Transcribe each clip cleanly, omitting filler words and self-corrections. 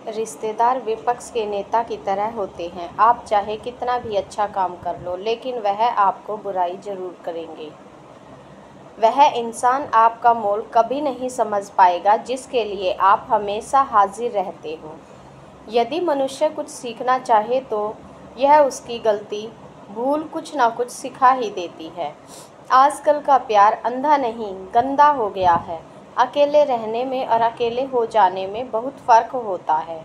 रिश्तेदार विपक्ष के नेता की तरह होते हैं। आप चाहे कितना भी अच्छा काम कर लो, लेकिन वह आपको बुराई ज़रूर करेंगे। वह इंसान आपका मोल कभी नहीं समझ पाएगा जिसके लिए आप हमेशा हाजिर रहते हो। यदि मनुष्य कुछ सीखना चाहे तो यह उसकी गलती, भूल कुछ ना कुछ सिखा ही देती है। आजकल का प्यार अंधा नहीं, गंदा हो गया है। अकेले रहने में और अकेले हो जाने में बहुत फ़र्क होता है।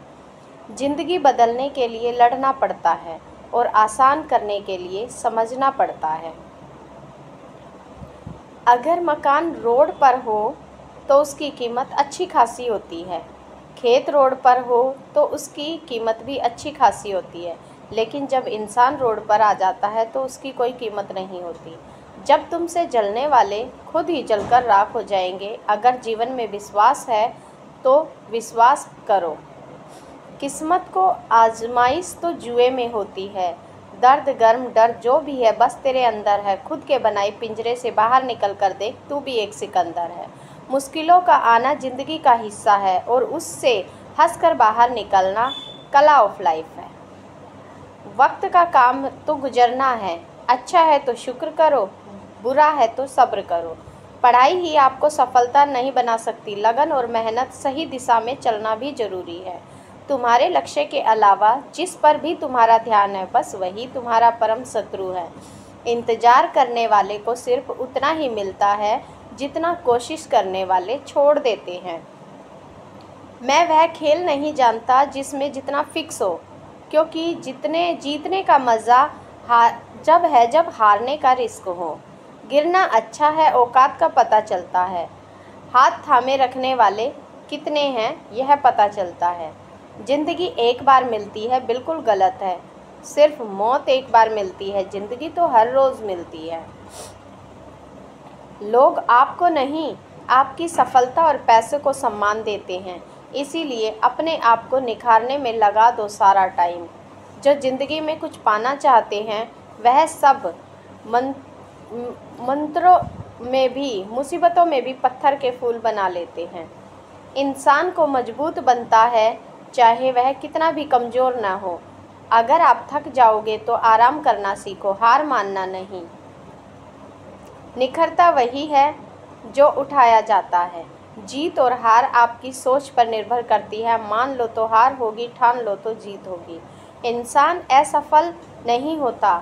ज़िंदगी बदलने के लिए लड़ना पड़ता है और आसान करने के लिए समझना पड़ता है। अगर मकान रोड पर हो तो उसकी कीमत अच्छी खासी होती है। खेत रोड पर हो तो उसकी कीमत भी अच्छी खासी होती है, लेकिन जब इंसान रोड पर आ जाता है तो उसकी कोई कीमत नहीं होती। जब तुमसे जलने वाले खुद ही जलकर राख हो जाएंगे। अगर जीवन में विश्वास है तो विश्वास करो। किस्मत को आजमाइश तो जुए में होती है। दर्द, गर्म, डर जो भी है बस तेरे अंदर है। खुद के बनाए पिंजरे से बाहर निकल कर देख, तू भी एक सिकंदर है। मुश्किलों का आना ज़िंदगी का हिस्सा है और उससे हंसकर बाहर निकलना कला ऑफ लाइफ है। वक्त का काम तो गुजरना है। अच्छा है तो शुक्र करो, बुरा है तो सब्र करो। पढ़ाई ही आपको सफलता नहीं बना सकती, लगन और मेहनत, सही दिशा में चलना भी ज़रूरी है। तुम्हारे लक्ष्य के अलावा जिस पर भी तुम्हारा ध्यान है, बस वही तुम्हारा परम शत्रु है। इंतज़ार करने वाले को सिर्फ उतना ही मिलता है जितना कोशिश करने वाले छोड़ देते हैं। मैं वह खेल नहीं जानता जिसमें जितना फिक्स हो, क्योंकि जितने जीतने का मज़ा जब हारने का रिस्क हो। गिरना अच्छा है, औकात का पता चलता है। हाथ थामे रखने वाले कितने हैं यह पता चलता है। ज़िंदगी एक बार मिलती है, बिल्कुल गलत है। सिर्फ मौत एक बार मिलती है, ज़िंदगी तो हर रोज़ मिलती है। लोग आपको नहीं, आपकी सफलता और पैसे को सम्मान देते हैं। इसीलिए अपने आप को निखारने में लगा दो सारा टाइम। जो ज़िंदगी में कुछ पाना चाहते हैं वह सब मंत्रों में भी, मुसीबतों में भी पत्थर के फूल बना लेते हैं। इंसान को मजबूत बनता है चाहे वह कितना भी कमज़ोर ना हो। अगर आप थक जाओगे तो आराम करना सीखो, हार मानना नहीं। निखरता वही है जो उठाया जाता है। जीत और हार आपकी सोच पर निर्भर करती है। मान लो तो हार होगी, ठान लो तो जीत होगी। इंसान असफल नहीं होता,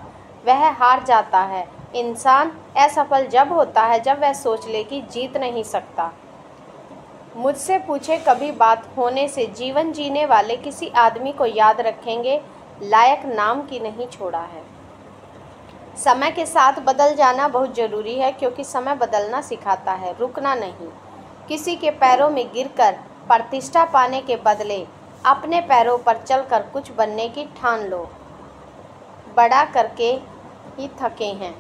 वह हार जाता है। इंसान असफल जब होता है जब वह सोच ले कि जीत नहीं सकता। मुझसे पूछे कभी बात होने से, जीवन जीने वाले किसी आदमी को याद रखेंगे, लायक नाम की नहीं छोड़ा है। समय के साथ बदल जाना बहुत ज़रूरी है, क्योंकि समय बदलना सिखाता है, रुकना नहीं। किसी के पैरों में गिरकर प्रतिष्ठा पाने के बदले अपने पैरों पर चलकर कुछ बनने की ठान लो। बड़ा करके ही थके हैं।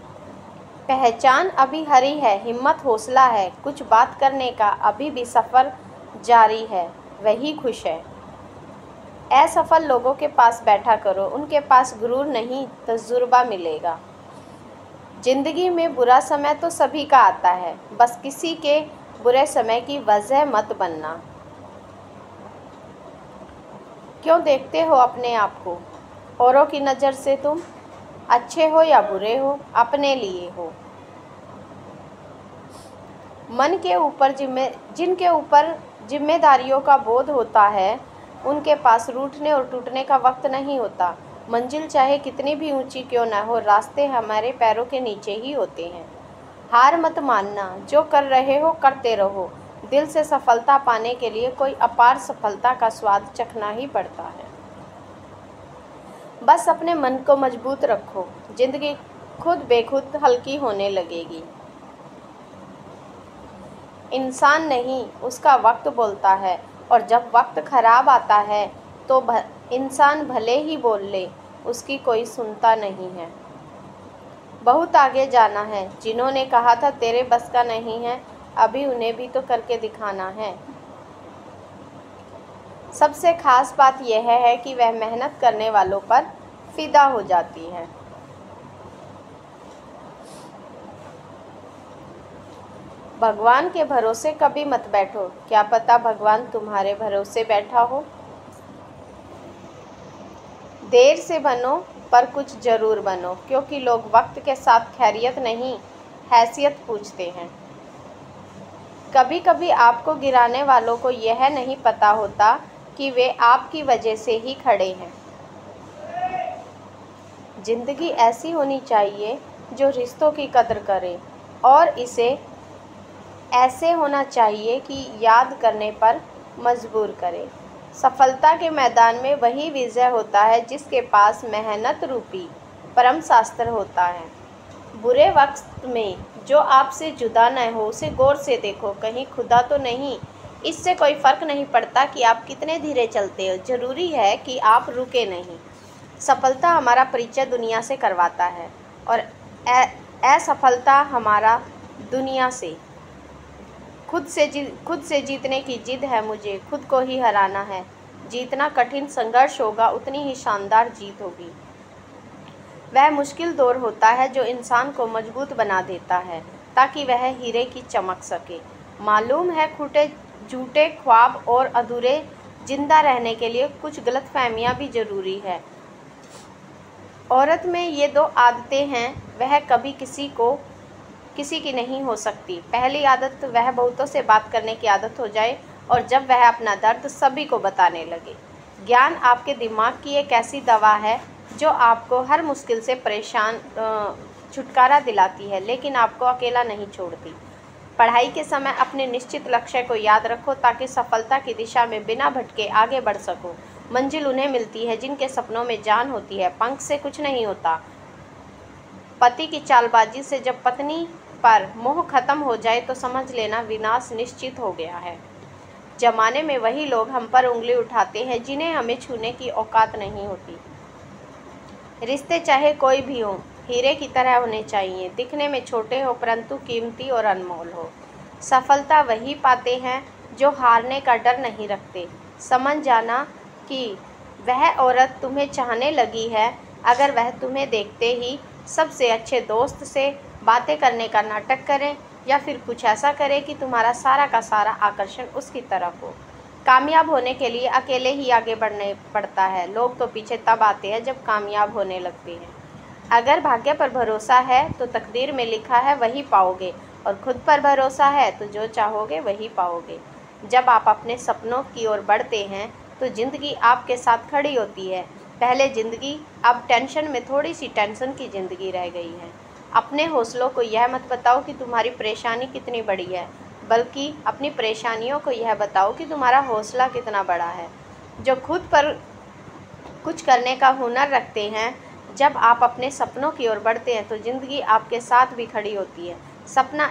पहचान अभी हरी है, हिम्मत हौसला है, कुछ बात करने का अभी भी सफ़र जारी है, वही खुश है। असफल लोगों के पास बैठा करो, उनके पास गुरूर नहीं तजुर्बा मिलेगा। ज़िंदगी में बुरा समय तो सभी का आता है, बस किसी के बुरे समय की वजह मत बनना। क्यों देखते हो अपने आप को औरों की नज़र से? तुम अच्छे हो या बुरे हो, अपने लिए हो। मन के ऊपर जिनके ऊपर जिम्मेदारियों का बोझ होता है, उनके पास रूठने और टूटने का वक्त नहीं होता। मंजिल चाहे कितनी भी ऊंची क्यों ना हो, रास्ते हमारे पैरों के नीचे ही होते हैं। हार मत मानना, जो कर रहे हो करते रहो। दिल से सफलता पाने के लिए कोई अपार सफलता का स्वाद चखना ही पड़ता है। बस अपने मन को मजबूत रखो, जिंदगी खुद बेखुद हल्की होने लगेगी। इंसान नहीं, उसका वक्त बोलता है, और जब वक्त खराब आता है तो इंसान भले ही बोल ले, उसकी कोई सुनता नहीं है। बहुत आगे जाना है। जिन्होंने कहा था तेरे बस का नहीं है, अभी उन्हें भी तो करके दिखाना है। सबसे खास बात यह है कि वह मेहनत करने वालों पर फिदा हो जाती है। भगवान के भरोसे कभी मत बैठो, क्या पता भगवान तुम्हारे भरोसे बैठा हो। देर से बनो पर कुछ ज़रूर बनो, क्योंकि लोग वक्त के साथ खैरियत नहीं, हैसियत पूछते हैं। कभी कभी आपको गिराने वालों को यह नहीं पता होता कि वे आपकी वजह से ही खड़े हैं। ज़िंदगी ऐसी होनी चाहिए जो रिश्तों की कदर करे, और इसे ऐसे होना चाहिए कि याद करने पर मजबूर करे। सफलता के मैदान में वही विजय होता है जिसके पास मेहनत रूपी परम शास्त्र होता है। बुरे वक्त में जो आपसे जुदा न हो उसे गौर से देखो, कहीं खुदा तो नहीं। इससे कोई फ़र्क नहीं पड़ता कि आप कितने धीरे चलते हो, ज़रूरी है कि आप रुके नहीं। सफलता हमारा परिचय दुनिया से करवाता है, और असफलता हमारा दुनिया से। खुद से जीतने की जिद है मुझे, खुद को ही हराना है। जितना कठिन संघर्ष होगा उतनी ही शानदार जीत होगी। वह मुश्किल दौर होता है जो इंसान को मजबूत बना देता है, ताकि वह हीरे की चमक सके। मालूम है झूठे ख्वाब और अधूरे जिंदा रहने के लिए कुछ गलतफहमियां भी ज़रूरी है। औरत में ये दो आदतें हैं, वह कभी किसी की नहीं हो सकती। पहली आदत, वह बहुतों से बात करने की आदत हो जाए, और जब वह अपना दर्द सभी को बताने लगे। ज्ञान आपके दिमाग की एक ऐसी दवा है जो आपको हर मुश्किल से छुटकारा दिलाती है, लेकिन आपको अकेला नहीं छोड़ती। पढ़ाई के समय अपने निश्चित लक्ष्य को याद रखो, ताकि सफलता की दिशा में बिना भटके आगे बढ़ सको। मंजिल उन्हें मिलती है जिनके सपनों में जान होती है, पंख से कुछ नहीं होता। पति की चालबाजी से जब पत्नी पर मोह खत्म हो जाए तो समझ लेना विनाश निश्चित हो गया है। जमाने में वही लोग हम पर उंगली उठाते हैं जिन्हें हमें छूने की औकात नहीं होती। रिश्ते चाहे कोई भी हो, हीरे की तरह होने चाहिए। दिखने में छोटे हो परंतु कीमती और अनमोल हो। सफलता वही पाते हैं जो हारने का डर नहीं रखते। समझ जाना कि वह औरत तुम्हें चाहने लगी है अगर वह तुम्हें देखते ही सबसे अच्छे दोस्त से बातें करने का नाटक करें, या फिर कुछ ऐसा करे कि तुम्हारा सारा का सारा आकर्षण उसकी तरफ हो। कामयाब होने के लिए अकेले ही आगे बढ़ने पड़ता है। लोग तो पीछे तब आते हैं जब कामयाब होने लगते हैं। अगर भाग्य पर भरोसा है तो तकदीर में लिखा है वही पाओगे, और खुद पर भरोसा है तो जो चाहोगे वही पाओगे। जब आप अपने सपनों की ओर बढ़ते हैं तो ज़िंदगी आपके साथ खड़ी होती है। पहले ज़िंदगी, अब टेंशन में थोड़ी सी टेंशन की ज़िंदगी रह गई है। अपने हौसलों को यह मत बताओ कि तुम्हारी परेशानी कितनी बड़ी है, बल्कि अपनी परेशानियों को यह बताओ कि तुम्हारा हौसला कितना बड़ा है। जो खुद पर कुछ करने का हुनर रखते हैं, जब आप अपने सपनों की ओर बढ़ते हैं तो ज़िंदगी आपके साथ भी खड़ी होती है। सपना